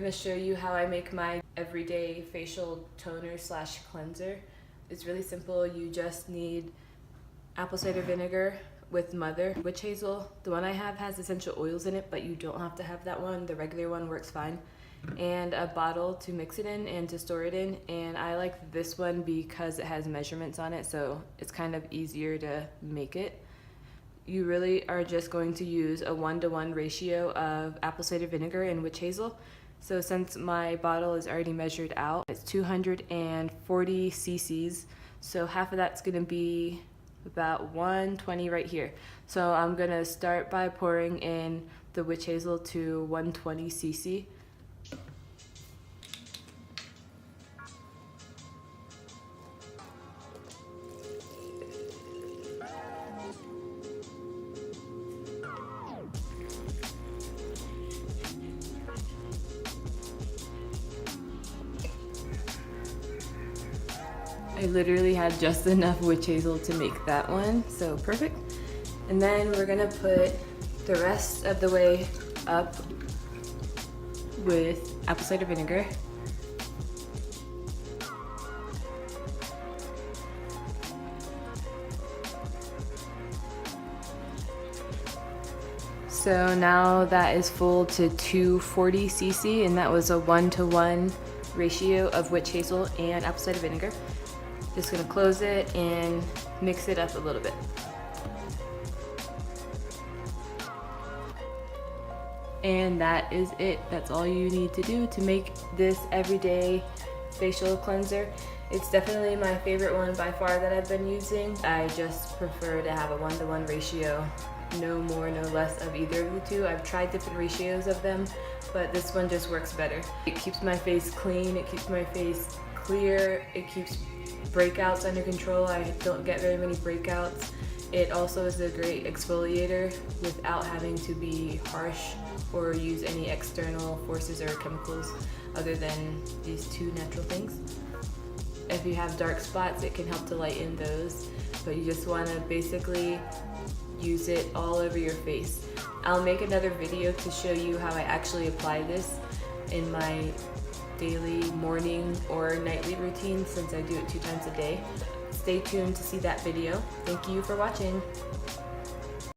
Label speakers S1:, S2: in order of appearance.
S1: gonna show you how I make my everyday facial toner slash cleanser. It's really simple. You just need apple cider vinegar with Mother, witch hazel. The one I have has essential oils in it, but you don't have to have that one. The regular one works fine. And a bottle to mix it in and to store it in. And I like this one because it has measurements on it, so it's kind of easier to make it. You really are just going to use a 1-to-1 ratio of apple cider vinegar and witch hazel. So since my bottle is already measured out, it's 240 cc's. So half of that's gonna be about 120 right here. So I'm gonna start by pouring in the witch hazel to 120 cc. I literally had just enough witch hazel to make that one, so perfect. And then we're gonna put the rest of the way up with apple cider vinegar. So now that is full to 240 cc, and that was a 1-to-1 ratio of witch hazel and apple cider vinegar. Just gonna close it and mix it up a little bit. And that is it. That's all you need to do to make this everyday facial cleanser. It's definitely my favorite one by far that I've been using. I just prefer to have a 1-to-1 ratio. No more, no less of either of the two. I've tried different ratios of them, but this one just works better. It keeps my face clean, it keeps my face clear, it keeps breakouts under control. I don't get very many breakouts. It also is a great exfoliator without having to be harsh or use any external forces or chemicals other than these two natural things. If you have dark spots, it can help to lighten those, but you just want to basically use it all over your face. I'll make another video to show you how I actually apply this in my daily morning or nightly routine, since I do it 2 times a day. Stay tuned to see that video. Thank you for watching.